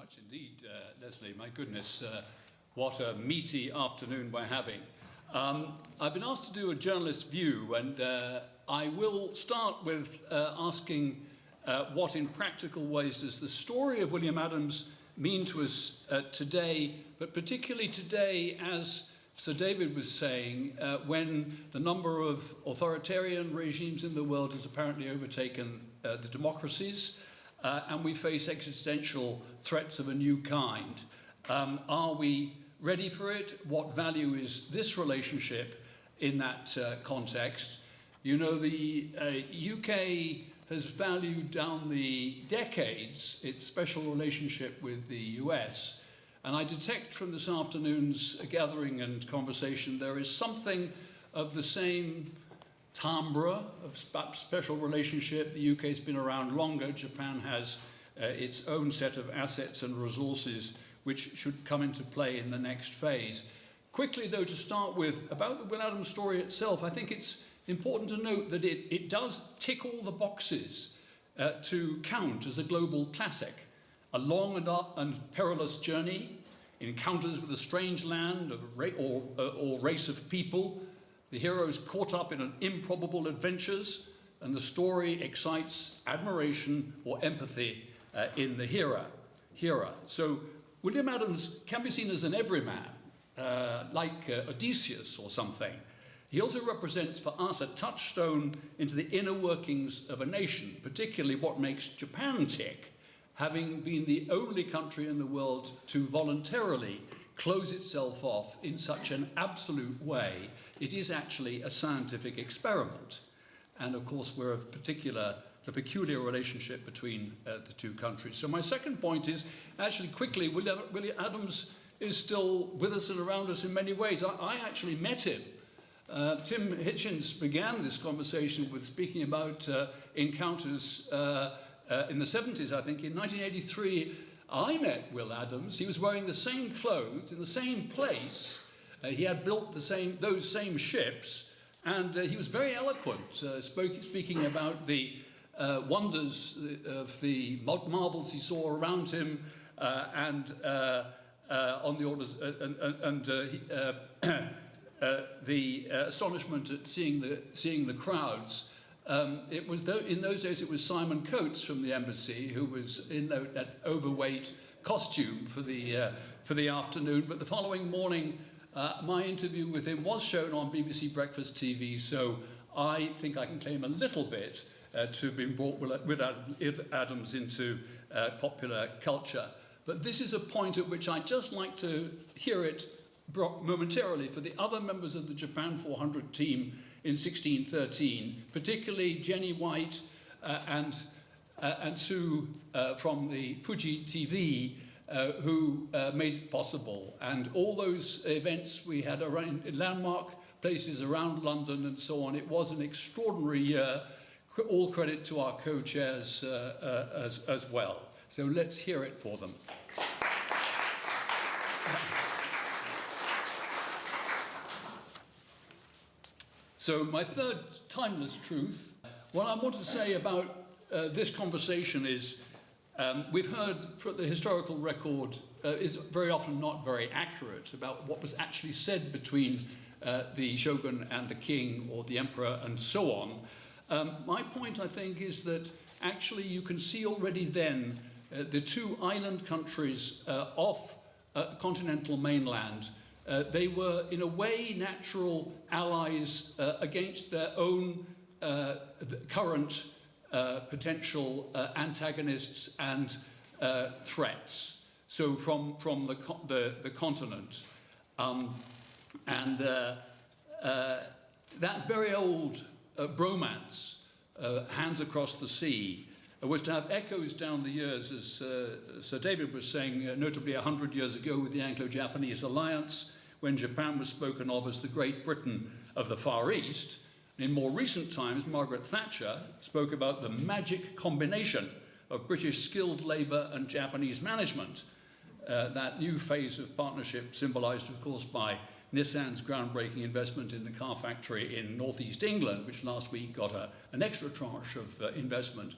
much indeed, Leslie. My goodness, what a meaty afternoon we're having. I've been asked to do a journalist's view, and I will start with asking what in practical ways does the story of William Adams mean to us today, but particularly today, as Sir David was saying, when the number of authoritarian regimes in the world has apparently overtaken the democracies, and we face existential threats of a new kind. Are we ready for it? What value is this relationship in that context? You know, the UK has valued down the decades its special relationship with the US, and I detect from this afternoon's gathering and conversation there is something of the same timbre of special relationship. The UK has been around longer. Japan has its own set of assets and resources which should come into play in the next phase. Quickly, though, to start with, about the Will Adams story itself, I think it's important to note that it does tick all the boxes to count as a global classic. A long and perilous journey, encounters with a strange land or race of people, the heroes caught up in an improbable adventures, and the story excites admiration or empathy in the hearer. So William Adams can be seen as an everyman, like Odysseus or something. He also represents for us a touchstone into the inner workings of a nation, particularly what makes Japan tick, having been the only country in the world to voluntarily close itself off in such an absolute way. It is actually a scientific experiment. And of course, we're of the peculiar relationship between the two countries. So my second point is, actually quickly, William Adams is still with us and around us in many ways. I actually met him. Tim Hitchens began this conversation with speaking about encounters in the 70s, I think. In 1983, I met Will Adams. He was wearing the same clothes in the same place. He had built those same ships, and he was very eloquent, speaking about the wonders of the marvels he saw around him, and on the orders and the astonishment at seeing the crowds. It was in those days it was Simon Coates from the embassy who was in that overweight costume for the afternoon. But the following morning, my interview with him was shown on BBC Breakfast TV, so I think I can claim a little bit to have been brought with Adams into popular culture. But this is a point at which I'd just like to hear it momentarily for the other members of the Japan 400 team in 1613, particularly Jenny White and Sue from the Fuji TV, who made it possible. And all those events we had around landmark places around London and so on. It was an extraordinary year. All credit to our co-chairs as well. So let's hear it for them. So my third timeless truth, what I want to say about this conversation is we've heard the historical record is very often not very accurate about what was actually said between the shogun and the king or the emperor and so on. My point, I think, is that actually you can see already then the two island countries off continental mainland. They were, in a way, natural allies against their own current potential antagonists and threats. So from the continent. And that very old bromance, Hands Across the Sea, was to have echoes down the years, as Sir David was saying, notably 100 years ago with the Anglo-Japanese alliance, when Japan was spoken of as the Great Britain of the Far East. In more recent times, Margaret Thatcher spoke about the magic combination of British skilled labour and Japanese management. That new phase of partnership symbolised, of course, by Nissan's groundbreaking investment in the car factory in northeast England, which last week got an extra tranche of investment.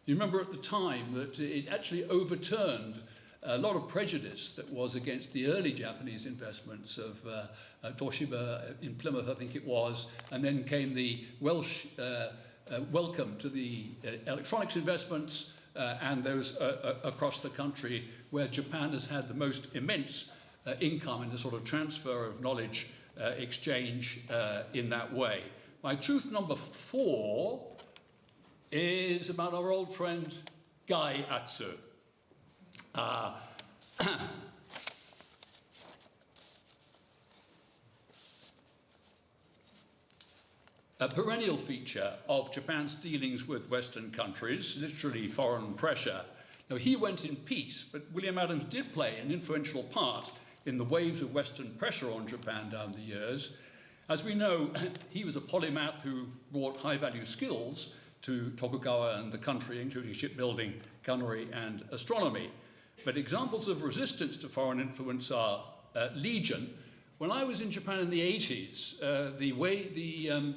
You remember at the time that it actually overturned a lot of prejudice that was against the early Japanese investments of Toshiba in Plymouth, I think it was, and then came the Welsh welcome to the electronics investments and those across the country where Japan has had the most immense income in the sort of transfer of knowledge exchange in that way. My truth number 4 is about our old friend Gai Atsu. A perennial feature of Japan's dealings with Western countries, literally foreign pressure. Now, he went in peace, but William Adams did play an influential part in the waves of Western pressure on Japan down the years. As we know, he was a polymath who brought high-value skills to Tokugawa and the country, including shipbuilding, gunnery, and astronomy. But examples of resistance to foreign influence are legion. When I was in Japan in the 80s, the way the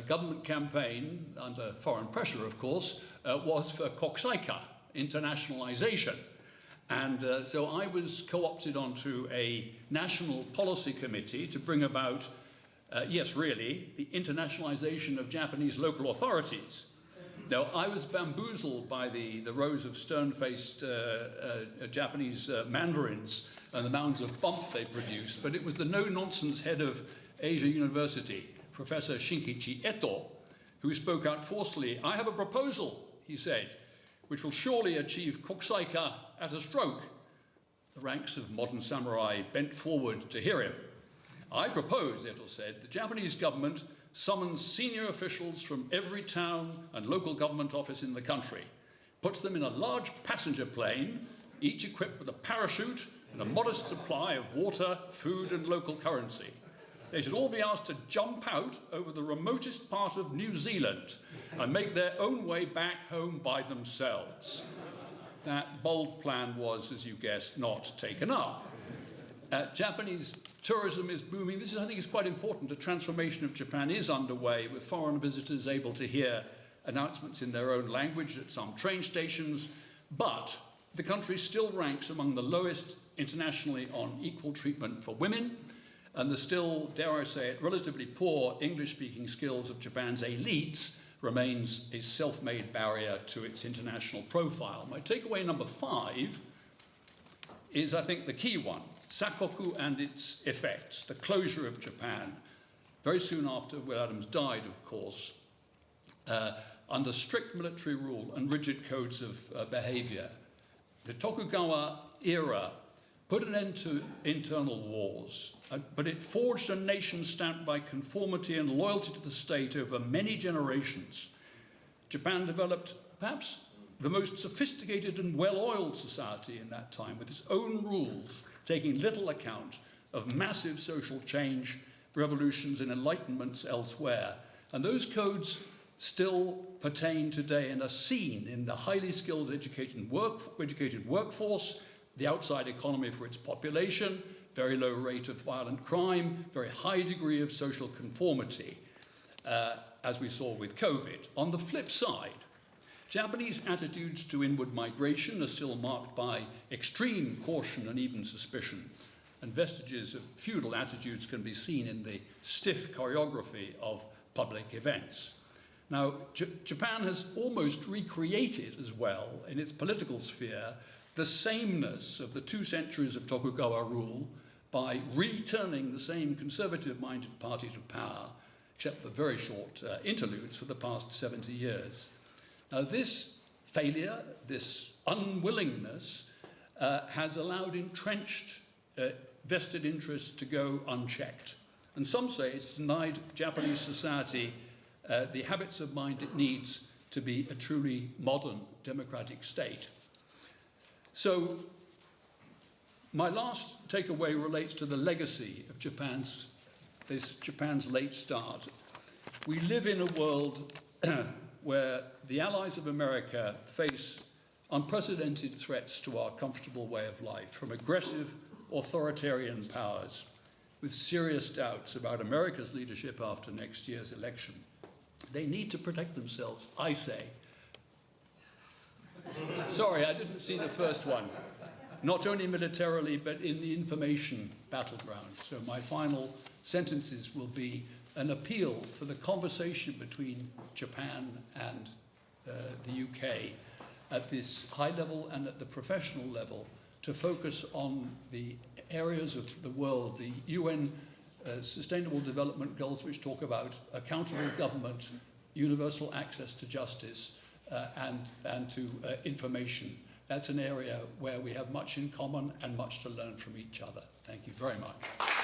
government campaign, under foreign pressure of course, was for kokusaika, internationalization. And so I was co-opted onto a national policy committee to bring about, yes, really, the internationalization of Japanese local authorities. Now, I was bamboozled by the rows of stern-faced Japanese mandarins and the mounds of bump they produced, but it was the no-nonsense head of Asia University, Professor Shinkichi Eto, who spoke out forcefully. "I have a proposal," he said, "which will surely achieve kokusaika at a stroke." The ranks of modern samurai bent forward to hear him. "I propose," Eto said, "the Japanese government summons senior officials from every town and local government office in the country, puts them in a large passenger plane, each equipped with a parachute and a modest supply of water, food, and local currency. They should all be asked to jump out over the remotest part of New Zealand and make their own way back home by themselves." That bold plan was, as you guessed, not taken up. Japanese tourism is booming. This, I think, is quite important. A transformation of Japan is underway, with foreign visitors able to hear announcements in their own language at some train stations, but the country still ranks among the lowest internationally on equal treatment for women, and the still, dare I say it, relatively poor English-speaking skills of Japan's elites remains a self-made barrier to its international profile. My takeaway number 5 is, I think, the key one: Sakoku and its effects, the closure of Japan, very soon after Will Adams died, of course, under strict military rule and rigid codes of behavior. The Tokugawa era put an end to internal wars, but it forged a nation stamped by conformity and loyalty to the state over many generations. Japan developed perhaps the most sophisticated and well-oiled society in that time, with its own rules, taking little account of massive social change, revolutions, and enlightenments elsewhere. And those codes still pertain today and are seen in the highly skilled educated workforce, the outside economy for its population, very low rate of violent crime, very high degree of social conformity, as we saw with COVID. On the flip side, Japanese attitudes to inward migration are still marked by extreme caution and even suspicion, and vestiges of feudal attitudes can be seen in the stiff choreography of public events. Now, Japan has almost recreated as well, in its political sphere, the sameness of the 2 centuries of Tokugawa rule by returning the same conservative-minded party to power, except for very short interludes for the past 70 years. Now, this failure, this unwillingness, has allowed entrenched vested interests to go unchecked. And some say it's denied Japanese society the habits of mind it needs to be a truly modern democratic state. So, my last takeaway relates to the legacy of Japan's late start. We live in a world where the allies of America face unprecedented threats to our comfortable way of life from aggressive authoritarian powers, with serious doubts about America's leadership after next year's election. They need to protect themselves, I say. Sorry, I didn't see the first one. not only militarily, but in the information battleground. So my final sentences will be an appeal for the conversation between Japan and the UK at this high level and at the professional level to focus on the areas of the world, the UN Sustainable Development Goals, which talk about accountable government, universal access to justice, and to information. That's an area where we have much in common and much to learn from each other. Thank you very much.